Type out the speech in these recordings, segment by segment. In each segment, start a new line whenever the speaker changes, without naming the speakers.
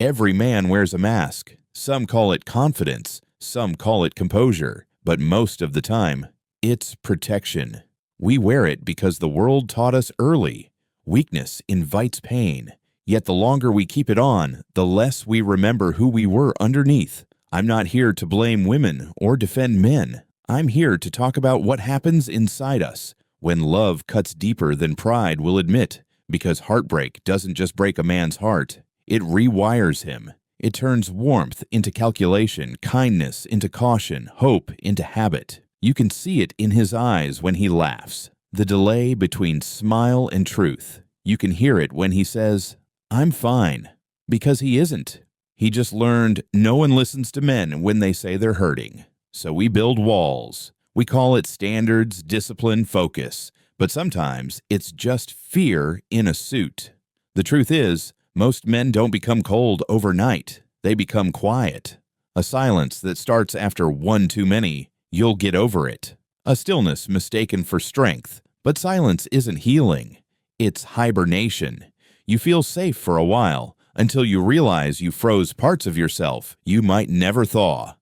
Every man wears a mask. Some call it confidence, some call it composure, but most of the time, it's protection. We wear it because the world taught us early. Weakness invites pain. Yet the longer we keep it on, the less we remember who we were underneath. I'm not here to blame women or defend men. I'm here to talk about what happens inside us when love cuts deeper than pride will admit, because heartbreak doesn't just break a man's heart, it rewires him. It turns warmth into calculation, kindness into caution, hope into habit. You can see it in his eyes when he laughs, the delay between smile and truth. You can hear it when he says, "I'm fine," because he isn't. He just learned no one listens to men when they say they're hurting. So we build walls. We call it standards, discipline, focus. But sometimes it's just fear in a suit. The truth is, most men don't become cold overnight. They become quiet. A silence that starts after one too many. You'll get over it. A stillness mistaken for strength. But silence isn't healing. It's hibernation. You feel safe for a while until you realize you froze parts of yourself you might never thaw.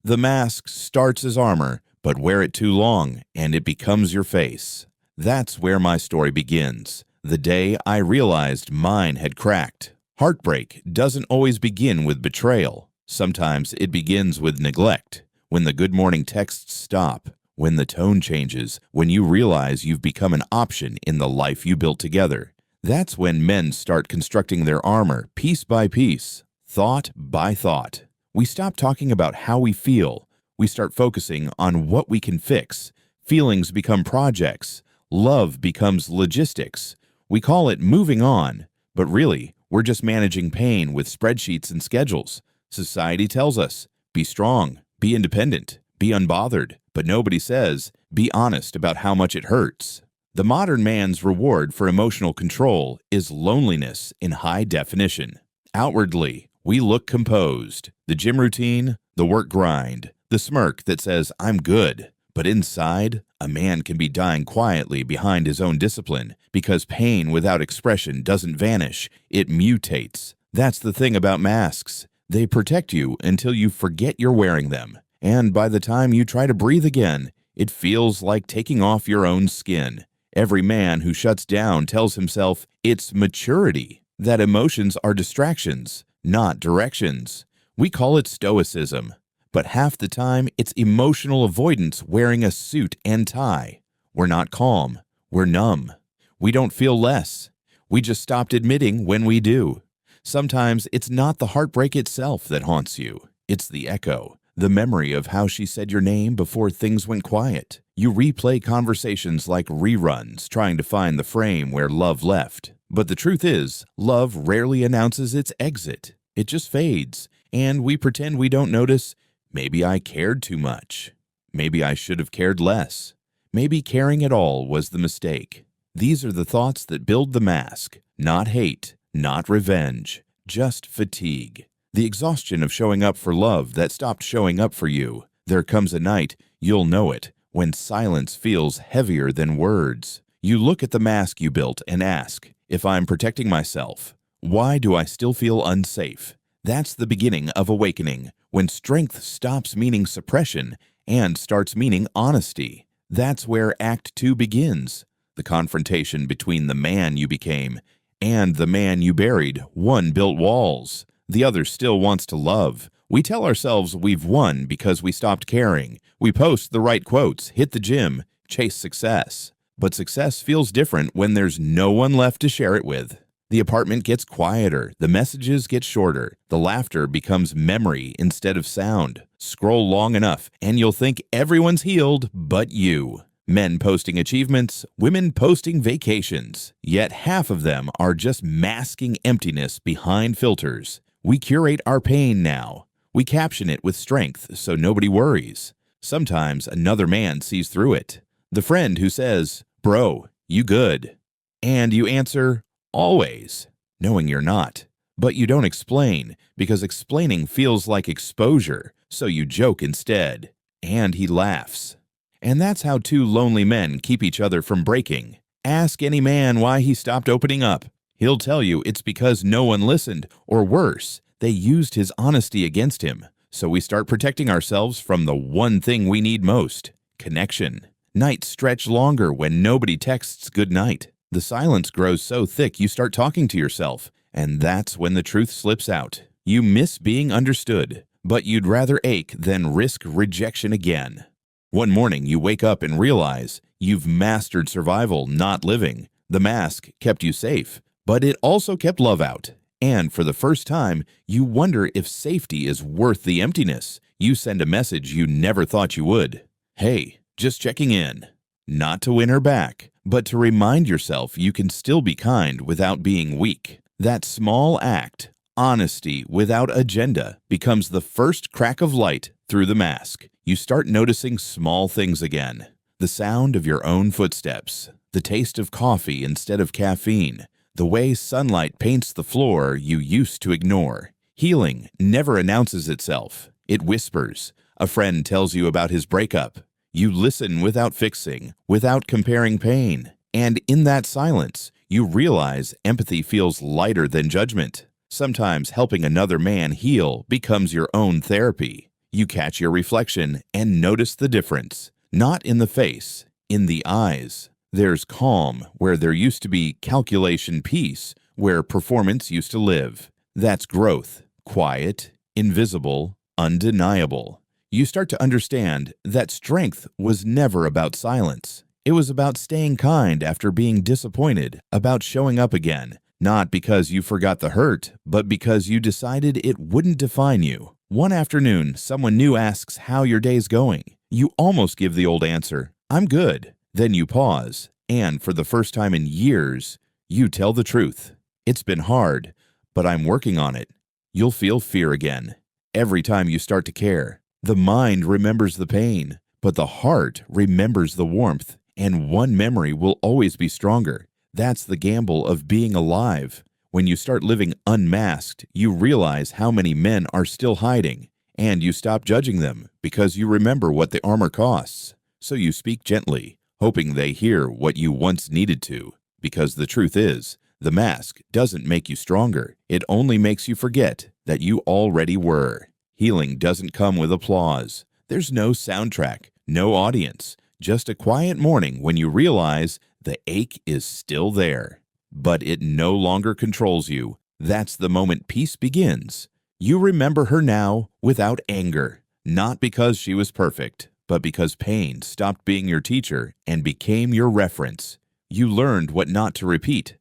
The mask starts as armor, but wear it too long and it becomes your face. That's where my story begins, the day I realized mine had cracked. Heartbreak doesn't always begin with betrayal. Sometimes it begins with neglect. When the good morning texts stop, when the tone changes, when you realize you've become an option in the life you built together. That's when men start constructing their armor piece by piece, thought by thought. We stop talking about how we feel. We start focusing on what we can fix. Feelings become projects. Love becomes logistics. We call it moving on, but really, we're just managing pain with spreadsheets and schedules. Society tells us, be strong, be independent, be unbothered, but nobody says, be honest about how much it hurts. The modern man's reward for emotional control is loneliness in high definition. Outwardly, we look composed. The gym routine, the work grind, the smirk that says, I'm good. But inside, a man can be dying quietly behind his own discipline because pain without expression doesn't vanish, it mutates. That's the thing about masks. They protect you until you forget you're wearing them. And by the time you try to breathe again, it feels like taking off your own skin. Every man who shuts down tells himself it's maturity, that emotions are distractions, not directions. We call it stoicism. But half the time, it's emotional avoidance wearing a suit and tie. We're not calm. We're numb. We don't feel less. We just stopped admitting when we do. Sometimes it's not the heartbreak itself that haunts you. It's the echo, the memory of how she said your name before things went quiet. You replay conversations like reruns, trying to find the frame where love left. But the truth is, love rarely announces its exit. It just fades, and we pretend we don't notice. Maybe I cared too much. Maybe I should have cared less. Maybe caring at all was the mistake. These are the thoughts that build the mask. Not hate, not revenge, just fatigue. The exhaustion of showing up for love that stopped showing up for you. There comes a night, you'll know it, when silence feels heavier than words. You look at the mask you built and ask, if I'm protecting myself, why do I still feel unsafe? That's the beginning of awakening, when strength stops meaning suppression and starts meaning honesty. That's where Act 2 begins, the confrontation between the man you became and the man you buried. One built walls, the other still wants to love. We tell ourselves we've won because we stopped caring. We post the right quotes, hit the gym, chase success. But success feels different when there's no one left to share it with. The apartment gets quieter, the messages get shorter, the laughter becomes memory instead of sound. Scroll long enough and you'll think everyone's healed but you. Men posting achievements, women posting vacations. Yet half of them are just masking emptiness behind filters. We curate our pain now. We caption it with strength so nobody worries. Sometimes another man sees through it. The friend who says, "Bro, you good?" And you answer, "Always," knowing you're not. But you don't explain, because explaining feels like exposure, so you joke instead. And he laughs. And that's how two lonely men keep each other from breaking. Ask any man why he stopped opening up. He'll tell you it's because no one listened, or worse, They used his honesty against him. So we start protecting ourselves from the one thing we need most: connection. Nights stretch longer when nobody texts good night. The silence grows so thick you start talking to yourself, and that's when the truth slips out. You miss being understood, but you'd rather ache than risk rejection again. One morning you wake up and realize you've mastered survival, not living. The mask kept you safe, but it also kept love out. And for the first time, you wonder if safety is worth the emptiness. You send a message you never thought you would. Hey, just checking in. Not to win her back, but to remind yourself you can still be kind without being weak. That small act, honesty without agenda, becomes the first crack of light through the mask. You start noticing small things again. The sound of your own footsteps, the taste of coffee instead of caffeine, the way sunlight paints the floor you used to ignore. Healing never announces itself. It whispers. A friend tells you about his breakup. You listen without fixing, without comparing pain. And in that silence, you realize empathy feels lighter than judgment. Sometimes helping another man heal becomes your own therapy. You catch your reflection and notice the difference. Not in the face, in the eyes. There's calm where there used to be calculation, peace where performance used to live. That's growth, quiet, invisible, undeniable. You start to understand that strength was never about silence. It was about staying kind after being disappointed, about showing up again, not because you forgot the hurt, but because you decided it wouldn't define you. One afternoon, someone new asks how your day's going. You almost give the old answer, "I'm good." Then you pause, and for the first time in years, you tell the truth. "It's been hard, but I'm working on it." You'll feel fear again. Every time you start to care, the mind remembers the pain, but the heart remembers the warmth, and one memory will always be stronger. That's the gamble of being alive. When you start living unmasked, you realize how many men are still hiding, and you stop judging them because you remember what the armor costs. So you speak gently, hoping they hear what you once needed to, because the truth is, the mask doesn't make you stronger. It only makes you forget that you already were. Healing doesn't come with applause. There's no soundtrack, no audience, just a quiet morning when you realize the ache is still there, but it no longer controls you. That's the moment peace begins. You remember her now without anger, not because she was perfect, but because pain stopped being your teacher and became your reference. You learned what not to repeat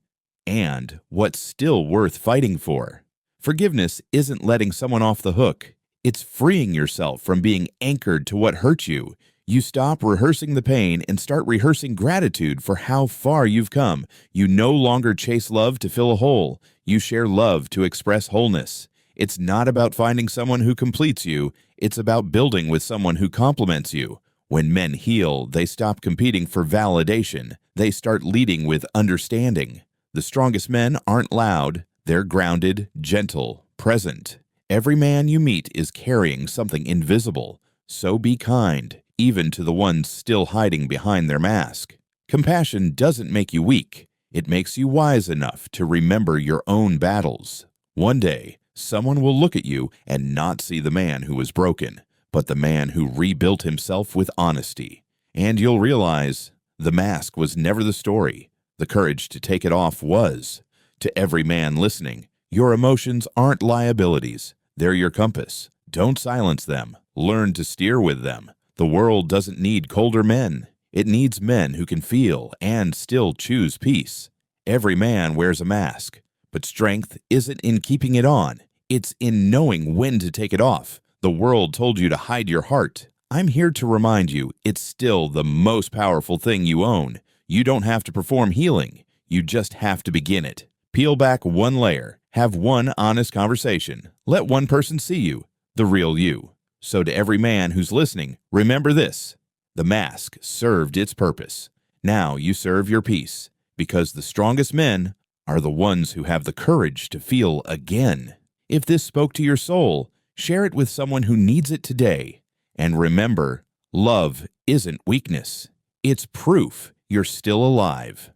and what's still worth fighting for. Forgiveness isn't letting someone off the hook. It's freeing yourself from being anchored to what hurt you. You stop rehearsing the pain and start rehearsing gratitude for how far you've come. You no longer chase love to fill a hole. You share love to express wholeness. It's not about finding someone who completes you. It's about building with someone who complements you. When men heal, they stop competing for validation. They start leading with understanding. The strongest men aren't loud. They're grounded, gentle, present. Every man you meet is carrying something invisible. So be kind, even to the ones still hiding behind their mask. Compassion doesn't make you weak. It makes you wise enough to remember your own battles. One day, someone will look at you and not see the man who was broken, but the man who rebuilt himself with honesty. And you'll realize the mask was never the story. The courage to take it off was. To every man listening, your emotions aren't liabilities. They're your compass. Don't silence them. Learn to steer with them. The world doesn't need colder men. It needs men who can feel and still choose peace. Every man wears a mask, but strength isn't in keeping it on. It's in knowing when to take it off. The world told you to hide your heart. I'm here to remind you it's still the most powerful thing you own. You don't have to perform healing. You just have to begin it. Peel back one layer. Have one honest conversation. Let one person see you, the real you. So to every man who's listening, remember this. The mask served its purpose. Now you serve your peace, because the strongest men are the ones who have the courage to feel again. If this spoke to your soul, share it with someone who needs it today. And remember, love isn't weakness. It's proof you're still alive.